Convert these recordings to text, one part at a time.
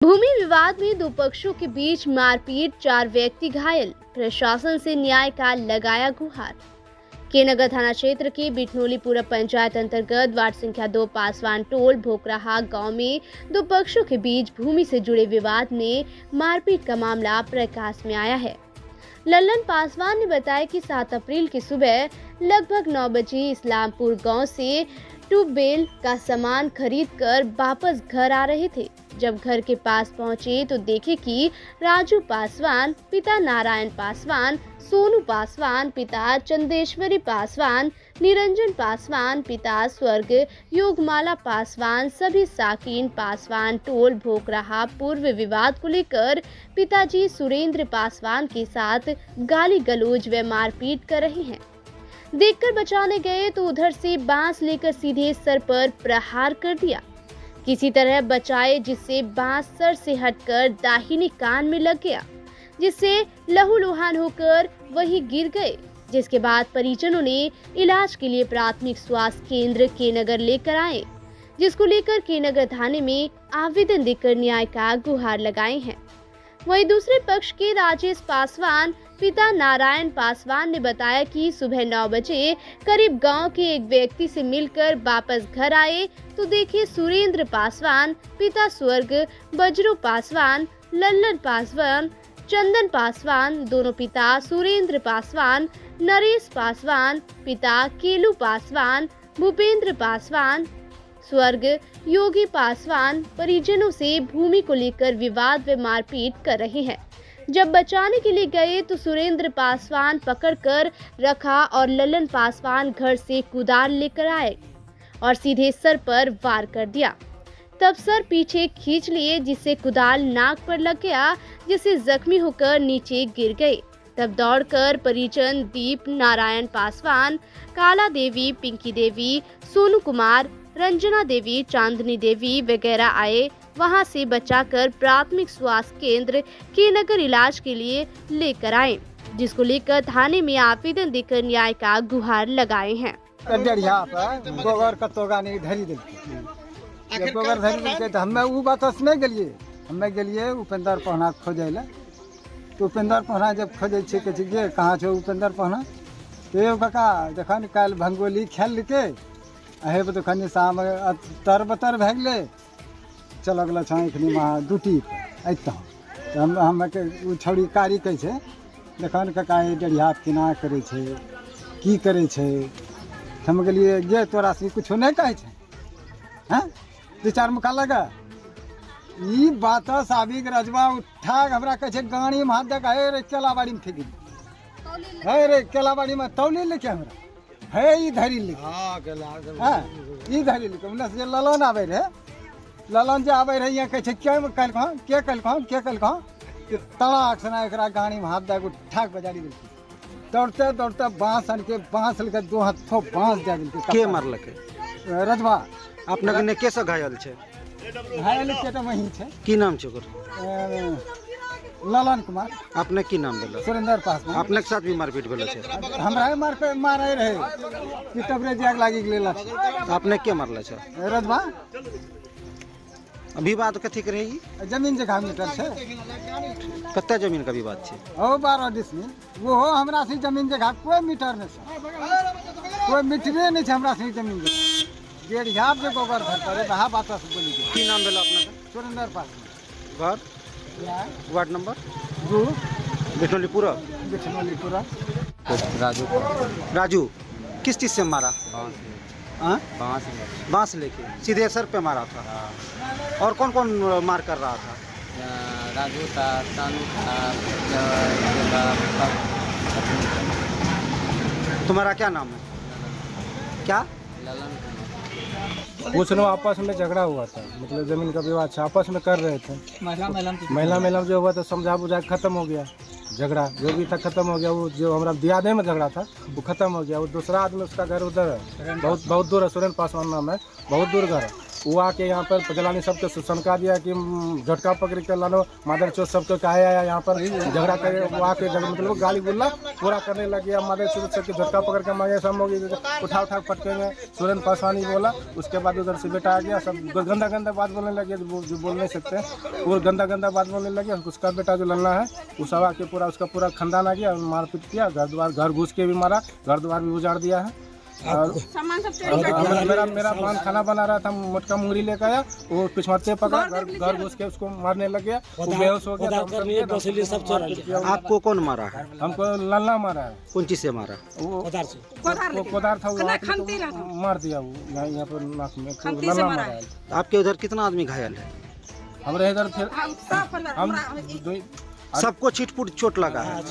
भूमि विवाद में दो पक्षों के बीच मारपीट, 4 व्यक्ति घायल, प्रशासन से न्याय का लगाया गुहार। के नगर थाना क्षेत्र के बिठनोली पूरब पंचायत अंतर्गत वार्ड संख्या 2 पासवान टोल भोकराहा गांव में दो पक्षों के बीच भूमि से जुड़े विवाद में मारपीट का मामला प्रकाश में आया है। लल्लन पासवान ने बताया कि 7 अप्रैल की सुबह लगभग 9 बजे इस्लामपुर गांव से ट्यूबवेल का सामान खरीदकर वापस घर आ रहे थे। जब घर के पास पहुंचे तो देखे कि राजू पासवान पिता नारायण पासवान, सोनू पासवान पिता चंदेश्वरी पासवान, निरंजन पासवान पिता स्वर्ग योगमाला पासवान सभी साकिन पासवान टोल भोकराहा पूर्व विवाद को लेकर पिताजी सुरेंद्र पासवान के साथ गाली गलौज व मारपीट कर रहे हैं। देखकर बचाने गए तो उधर से बांस लेकर सीधे सर पर प्रहार कर दिया। किसी तरह बचाए, जिससे बांस सर से हटकर दाहिने कान में लग गया, जिससे लहूलुहान होकर वही गिर गए। जिसके बाद परिजनों ने इलाज के लिए प्राथमिक स्वास्थ्य केंद्र के नगर लेकर आए, जिसको लेकर के नगर थाने में आवेदन देकर न्याय का गुहार लगाए हैं। वहीं दूसरे पक्ष के राजेश पासवान पिता नारायण पासवान ने बताया कि सुबह 9 बजे करीब गांव के एक व्यक्ति से मिलकर वापस घर आए तो देखे सुरेंद्र पासवान पिता स्वर्ग बजरू पासवान, लल्लन पासवान, चंदन पासवान दोनों पिता सुरेंद्र पासवान, नरेश पासवान पिता केलू पासवान, भूपेंद्र पासवान स्वर्ग योगी पासवान परिजनों से भूमि को लेकर विवाद व मारपीट कर रहे हैं। जब बचाने के लिए गए तो सुरेंद्र पासवान पकड़कर रखा और लल्लन पासवान घर से कुदाल लेकर आए और सीधे सर पर वार कर दिया। तब सर पीछे खींच लिए, जिससे कुदाल नाक पर लग गया, जिससे जख्मी होकर नीचे गिर गए। तब दौड़कर परिजन दीप नारायण पासवान, काला देवी, पिंकी देवी, सोनू कुमार, रंजना देवी, चांदनी देवी वगैरह आए। वहां से बचाकर प्राथमिक स्वास्थ्य केंद्र के नगर इलाज के लिए लेकर आए, जिसको लेकर थाने में आवेदन देकर न्याय का गुहार लगाए हैं। गोबर कतोगा नहीं धरी देलके, गोबर धरी देलके तो हमें वो बात नहीं गेलिए। हमें गेलिए उपेंद्र पहना खोजे ला, तो उपेंद्र पहना जब खोजे छे के गे कहाँ छो उपेंद्र पहना, तो काका देखा कल भंगोली खेल के अहे तो खनी शाम तर बतर भै गए, चल गल छनी वहाँ ड्यूटी अत हम छौड़ी कारी कहै छै देखन काका डेढ़िया केना करे छे की करे छे। हम गेलिए गे तोरा से कुछ नहीं कहे छे, हाँ 2-4 मुका लगा ई बात साबिक रजवा उठा हमरा कहे छे गाड़ी में हाथ दे रे केलाबाड़ी में फेंक है रे केलाबाड़ी में तौली लेके हमरा है ई धरी लेके, हाँ ई धरी लेके उन्ने से ललन आवे रहे, ललन जे आवे रहे यहाँ कहे छे के कल तड़ाक सना एकरा गाड़ी में हाथ दे उठा के बजाड़ी देलके। दौड़ते दौड़ते बांस आन के बांस लेके 2 हाथों बांस दे देलके। के मारलके? रजवा। अपने ने कैसे घायल छे? घायल के तो वही छे। की नाम छे ओकर? ललन कुमार। अपने की नाम भेल? सुरेंद्र पासवान। अपने के साथ भी मारपीट भेल छे? हमरा मारे रहे कि तबरे जाग लागी गेला। अपने के मारले छे? रजवा। विवाद कथी के रही? जमीन जगह मीटर छे। कत्ते जमीन का विवाद छे? ओ 12 डिसमिल। वो हो हमरा से जमीन जगह कोई मीटर नहीं छे, कोई मीटरे नहीं छे हमरा से जमीन जगह। गेट झाप जे गोबर घर पर वहा बात से बोली के। की नाम भेल अपने का? सुरेंद्र पासवान। घर वार्ड नंबर 2 बिठनोली पूरा। राजू किस चीज से मारा? बांस लेके सीधे सर पे मारा था। और कौन कौन मार कर रहा था? राजू था, सानू था, तुम्हारा क्या नाम है? क्या? ललन। कुछ लोग आपस में झगड़ा हुआ था, मतलब जमीन का विवाद था, आपस में कर रहे थे। महिला जो हुआ तो समझा बुझा खत्म हो गया झगड़ा, जो भी था खत्म हो गया। वो जो हमारा दियादे में झगड़ा था वो खत्म हो गया। वो दूसरा आदमी उसका घर उधर है, बहुत दूर है, सुरेंद्र पासवान नाम है, बहुत दूर घर है। वो आके यहाँ पर पजलानी सबको सनका दिया कि झटका पकड़ के लानो मादर चौथ सबको कहे आया यहाँ पर झगड़ा करे। वो आके मतलब गाली गुल्ला पूरा करने लग गया। मादर चौथ सबके झटका पकड़ के मांगे सब होगी उठा पटकेंगे। सुरेंद्र पासवानी बोला, उसके बाद उधर से बेटा आ गया, सब गंदा गंदा बात बोलने लगे जो बोल नहीं सकते। वो गंदा बात बोलने लगे। उसका बेटा जो लल्ला है वो सब आके पूरा उसका पूरा खानदान आ गया, मारपीट किया, घर घुस के भी मारा, घर द्वार भी उजाड़ दिया है। और मेरा पान खाना बना रहा था, मोटका मुंगरी लेकर आया, वो पिछमत्ते पकड़ा, घर घुस के उसको मारने लग गया, वो बेहोश हो गया। आपको कौन मारा है? हमको लल्ला मारा है। कौन चीज से मारा? वो कोदार था, वो मार दिया। वो यहाँ पर नाक में लल्ला मारा है। आपके उधर कितना आदमी घायल है? हमारे इधर फिर हम सबको छिटपुट चोट लगा है।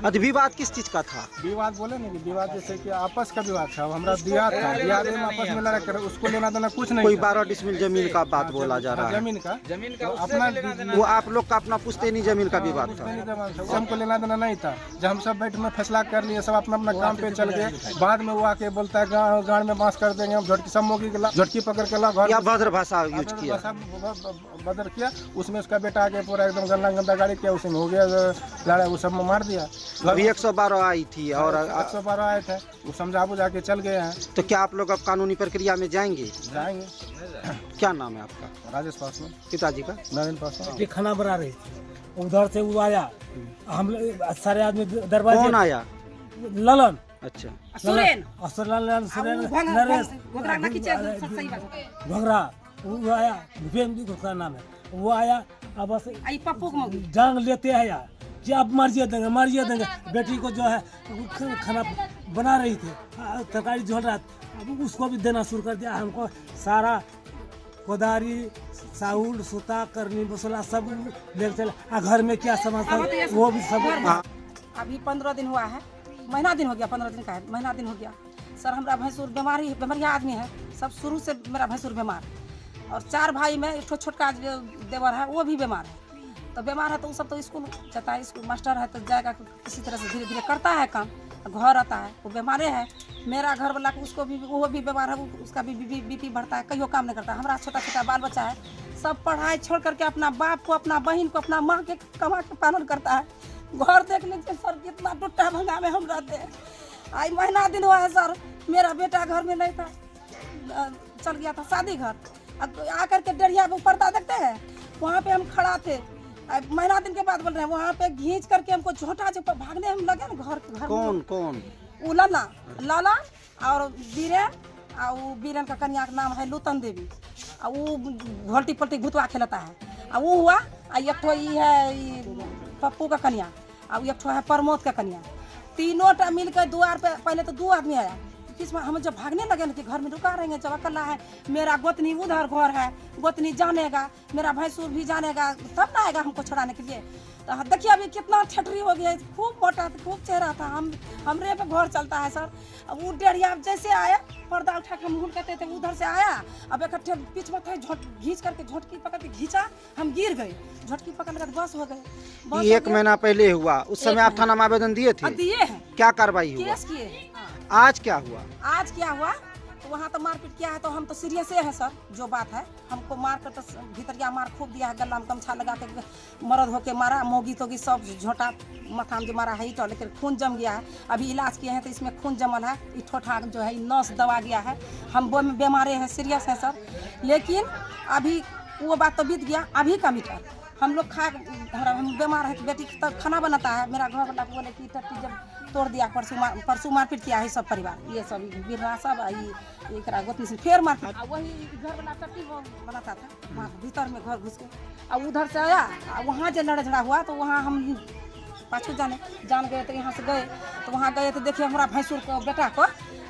अभी विवाद किस चीज का था? विवाद बोले नहीं, विवाद जैसे कि आपस का विवाद था। हमारा दिया था, दिया में आपस में लड़ा कर, उसको लेना देना कुछ नहीं। कोई 12 डिसमिल जमीन का बात बोला जा रहा है। जमीन का अपना, वो आप लोग का अपना पुश्तैनी जमीन का विवाद था। हमको लेना देना नहीं था। जब हम सब बैठ में फैसला कर लिए, सब अपना अपना काम पे चल गए। बाद में वो आके बोलता है गाँव में बांस कर देंगे, हम झटकी सब मोगी झटकी पकड़ के ला घर, भद्र भाषा यूज किया, बदर किया। उसमें उसका बेटा आके पूरा एकदम गंदा गाड़ी किया, उसमें हो गया लड़ा, वो सब में मार दिया। अभी 112 आई थी और 112 आए थे, वो समझा बुझा के चल गए हैं। तो क्या आप लोग अब कानूनी प्रक्रिया में जाएंगे? क्या नाम है आपका? राजेश पासवान। पिताजी का? नरेंद्र पासवान। खाना बना रही थी, उधर से वो आया, हम सारे आदमी दरवाजे। कौन आया? ललन। अच्छा, सुरेन नरेश घोघरा, वो आया, भूपेंद्र घोघरा नाम है, वो आया। अब बस जान लेते हैं यार कि अब मारिए देंगे। बेटी को जो है खाना बना रही थी, तरकारी झोल रहा था, अब उसको भी देना शुरू कर दिया। हमको सारा कोदारी, साउल, सूता, करनी, मसाला सब ले चले। घर में क्या सामान था वो भी सब। अभी 15 दिन हुआ है, महीना दिन हो गया, 15 दिन का है, महीना दिन हो गया सर। हमारा भैंसुर बीमारी आदमी है, सब शुरू से मेरा भैंसुर बीमार। और 4 भाई में एक छोटका देवर है, वो भी बीमार है। तो बीमार है तो वो सब तो स्कूल जाता है, स्कूल मास्टर है तो जाएगा, किसी तरह से धीरे धीरे करता है काम। घर आता है, वो बीमारे है। मेरा घर वाला उसको भी, वो भी बीमार है, उसका भी बीपी बढ़ता है, कहीं काम नहीं करता। हमारा छोटा बाल बच्चा है, सब पढ़ाई छोड़ करके अपना बाप को, अपना बहन को, अपना माँ के कमा के पालन करता है। घर देख लीजिए सर, कितना टूटा भंगा में हम रहते हैं। आज महीना दिन हुआ है सर, मेरा बेटा घर में नहीं था, चल गया था शादी घर। आकर के डरिया पे पर्दा देखते हैं, वहाँ पे हम खड़ा थे। महीना दिन के बाद बोल रहे हैं, वहाँ पे घींच करके हमको झोटा जो भागने हम लगे ना घर। कौन? वो लाला और बीरेन, और वो बीरेन का कन्या का नाम है लुतन देवी। और वो घोल्टी पल्टी भुतवा खेलता है। और वो हुआ, एक ठो ये है पप्पू का कन्या, और एक ठो है प्रमोद का कन्या। तीनों टा मिलकर द्वार पे, पहले तो 2 आदमी आया, किस में हम जब भागने लगे ना कि घर में रुका रहेंगे, जब अकेला है, मेरा गोतनी उधर घर है, गोतनी जानेगा, मेरा भैंसुर भी जानेगा, तब ना आएगा हमको छुड़ाने के लिए। तो देखिए अभी कितना ठटरी हो गया, खूब मोटा था, खूब चेहरा था। हमरे पे घर चलता है सर। अब वो डेढ़िया जैसे आया, पर्दा उठा के हम कहते थे, उधर से आया, अब इकट्ठे बीच में थे, घींच करके झटकी पकड़ के घींचा, हम गिर गए, झटकी पकड़ कर बस हो गए। 1 महीना पहले हुआ, उस समय आप थाना में आवेदन दिए थे? दिए हैं। क्या कार्रवाई हुआ? केस किए। आज क्या हुआ? आज क्या हुआ तो वहाँ तो मारपीट किया है, तो हम तो सीरियस है सर। जो बात है, हमको मार कर तो भीतरिया मार खूब दिया है, गला में गमछा लगा के मरद होके मारा, मोगी तोगी सब झोटा मथा में जो मारा है, तो लेकिन खून जम गया है। अभी इलाज किए हैं तो इसमें खून जमल है, ये ठोठा जो है नस दबा गया है। हम वो बीमारे हैं, सीरियस है सर। लेकिन अभी वो बात तो बीत गया, अभी का मीटर हम लोग हम बीमार है, बेटी तब खाना बनाता है। मेरा घर वाला बोले कि टट्टी जब तोड़ दिया, परसों मारपीट किया है सब परिवार, ये सब बिरहा सब एक गोतनी से फिर मारपीट। वही घर वाला टट्टी बनाता था, वहाँ भीतर में घर घुस के। अब उधर से आया, वहाँ जो लड़ा झगड़ा हुआ तो वहाँ हम पाछू जान गए, तो यहाँ से गए, तो वहाँ गए तो देखिए हमारा भैंसुर को बेटा को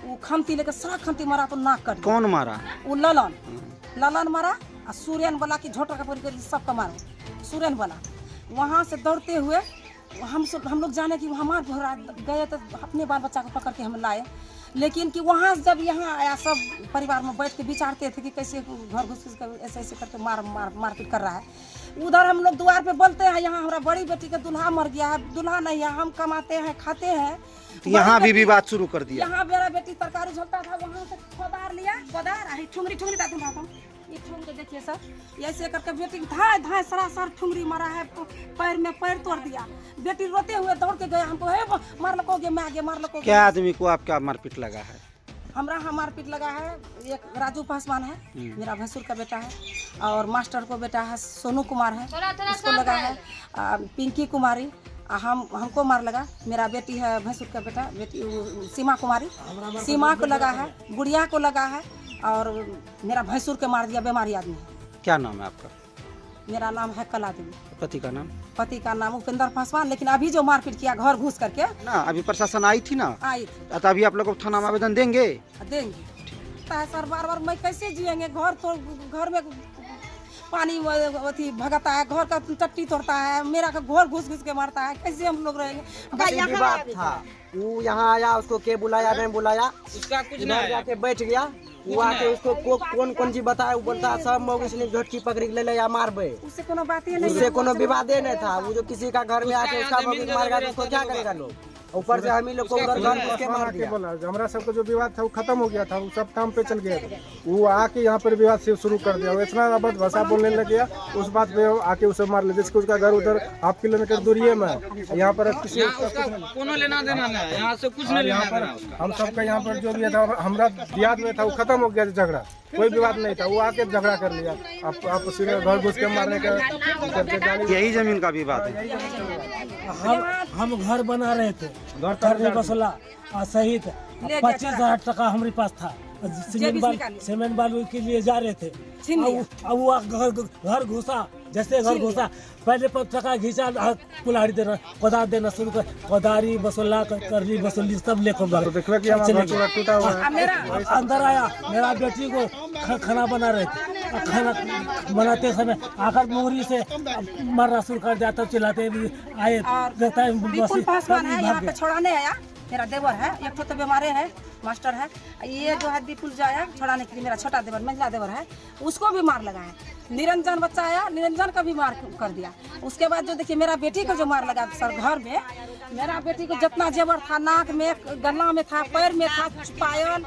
वो खमती लेकर सारा खमती मारा, तो नाक कट। कौन मारा? वो ललन मारा, और सूर्यन बोला कि झोटा का पूरी सबका मारो। सूर्यन बोला, वहाँ से दौड़ते हुए हम लोग जाने कि हमारे घर गए तो अपने बाल बच्चा को पकड़ के हम लाए। लेकिन कि वहाँ जब यहाँ आया, सब परिवार में बैठ के विचारते थे कि कैसे घर घुस कर ऐसे करके मारपीट कर रहा है। उधर हम लोग द्वार पे बोलते हैं यहाँ हमारा बड़ी बेटी का दूल्हा मर गया है, दूल्हा नहीं है, हम कमाते हैं खाते हैं। तो यहाँ भी विवाद शुरू कर दिया। यहाँ मेरा बेटी तरकारी झोलता था, वहाँ से कोदार लिया, कोदार ठुंगरी था तुम ये ठुंग के देखिए सर, ऐसे करके बेटी धाए धाए सरासर ठुंगरी मारा है, पैर में पैर तोड़ दिया। बेटी रोते हुए दौड़ के गया, हमको हे मार लकोगे, मैं आगे मार लकोगे। क्या आदमी को आपका मारपीट लगा है? हमरा मारपीट लगा है, एक राजू पासवान है, मेरा भैंसुर का बेटा है, और मास्टर को बेटा है सोनू कुमार है, उसको लगा है पिंकी कुमारी, हमको मार लगा। मेरा बेटी है भैंसुर का बेटा, बेटी सीमा कुमारी, सीमा को लगा है, गुड़िया को लगा है, और मेरा भैंसुर के मार दिया बीमारी आदमी। क्या नाम है आपका? मेरा नाम है कला देवी। पति का नाम? पति का नाम उपेंद्र पासवान। लेकिन अभी जो मारपीट किया घर घुस करके ना, अभी प्रशासन आई थी ना, आई थी, तो अभी आप लोग को थाना में आवेदन देंगे? सर बार बार मैं कैसे जिएंगे, घर में पानी अथी भगाता है, घर का टट्टी तोड़ता है, मेरा का घर घुस के मारता है, कैसे हम लोग रहेंगे। बात था वो यहाँ आया, उसको के बुलाया नहीं बुलाया, उसका कुछ नहीं, जाके बैठ गया, वो आके उसको कौन चीज बताया, वो बोलता सब मौगी से झटकी पकड़ के ले ले या मारबे, उससे कोनो बात ही नहीं, उससे कोनो विवादे नहीं था। वो जो किसी का घर में आके उसका मौगी मारेगा तो उसको क्या करेगा लोग? ऊपर से हम ही लोग को उधर घर उसके मार दिया। हमारा सबका जो विवाद था वो खत्म हो गया था, वो सब काम पे चल गया था। वो आके यहाँ पर विवाद से शुरू कर दिया, वो इतना अबद्ध भाषा बोलने लग गया, उस बात पे आके उसे मार लिया। जिसको उसका घर उधर हाफ किलोमीटर दूरी में, यहाँ पर किसी कोनो लेना देना नहीं, यहाँ से कुछ नहीं लेना देना। हम सबका यहाँ पर जो भी था हमारा दियाद में था वो खत्म हो गया झगड़ा, कोई विवाद नहीं था। वो आके झगड़ा कर लिया, आप सीधे घर घुस के मारने का, यही जमीन का विवाद है। हम घर बना रहे थे, घर बसोला सहित 25,000 टका हमारे पास था, सीमेंट बालू के लिए जा रहे थे। अब वो घर घुसा, जैसे घर घुसा पहले 5 टका घिंचा, कुल्हाड़ी देना, कोदार देना शुरू कर, कोदारी बसोला करली बसोली सब लेकर टूटा हुआ अंदर आया। मेरा बेटी को खाना बना रहे थे, खाना बनाते समय आकर मोहरी से मारना शुरू कर दिया, तब चिल्लाते आए। छोड़ाने आया, मेरा देवर है, एक तो बीमारे है, मास्टर है, ये जो है दीपुल जो आया छोड़ाने के लिए, मेरा छोटा देवर मंझला देवर है, उसको भी मार लगा है। निरंजन बच्चा आया, निरंजन का भी मार कर दिया। उसके बाद जो देखिए मेरा बेटी को जो मार लगा सर घर में, मेरा बेटी को जितना जेवर था, नाक में, गला में था, पैर में था, पायल,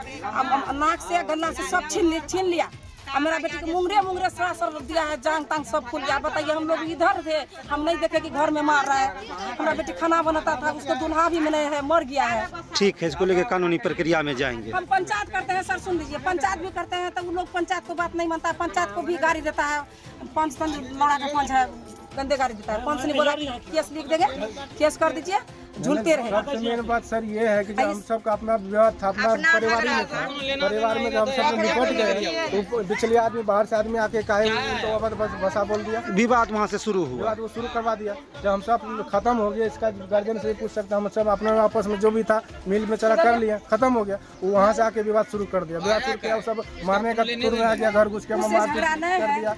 नाक से गला से सब छीन लिया। और मेरा बेटी को मुंगरे सर दिया है, जांग तांग सब खुल गया। बताइए हम लोग इधर थे, हम नहीं देखे कि घर में मार रहा है। हमारा बेटी खाना बनाता था, उसका दूल्हा भी मिले है, मर गया है। ठीक है, इसको लेकर कानूनी प्रक्रिया में जाएंगे। हम पंचायत करते हैं सर, सुन लीजिए, पंचायत भी करते हैं तो वो लोग पंचायत को बात नहीं मानता है, पंचायत को भी गाड़ी देता है। 5 लौड़ा का 5 है, गंदे गाड़ी देता है। 5 नहीं बोला केस लिख देंगे, केस कर दीजिए, झूलते रहे। मेन बात सर ये है कि जो हम सबका अपना विवाद था, अपना परिवार में था, परिवार में हम सब निपट गए, तो पिछले आदमी बाहर से आदमी आके काहे तो बस भाषा बोल दिया, विवाद वहाँ से शुरू हुआ, विवाद वो शुरू करवा दिया। जब हम सब खत्म हो गया, इसका गार्जियन से पूछ सकते, हम सब अपने आपस में जो भी था मिल में चला कर लिया, खत्म हो गया। वो वहाँ से आके विवाद शुरू कर दिया, विवाद शुरू किया, सब मारने का तुर में आ गया, घर घुस के मारपीट कर दिया।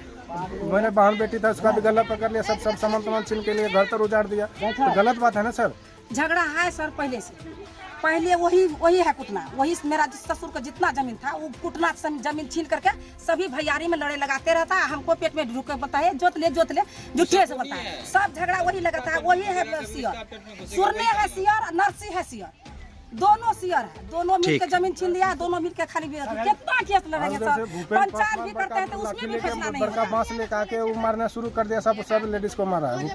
मैंने बहन बेटी था, उसका भी गला पकड़ लिया, सब सामान छीन के लिए घर तर उजाड़ दिया। तो गलत बात है ना सर। झगड़ा है सर पहले से, पहले वही है कुटना, वही मेरा ससुर का जितना जमीन था वो कुटना जमीन छीन करके सभी भैयारी में लड़े लगाते रहता है। हमको पेट में ढुके बताए, जोत ले जुठे से बताए, सब झगड़ा वही लगाता है। वही है सियर, सुरने है सियर, नरसी है सियर, दोनों सियर है, दोनों मिल के जमीन छीन लिया, दोनों मिल के खाली कितना केस लड़ेंगे सर। पंचायत भी करते हैं तो उसमें भी फैसला नहीं होता। बांस लेकर आके वो मारना शुरू कर दिया, सब लेडीज को मारा है।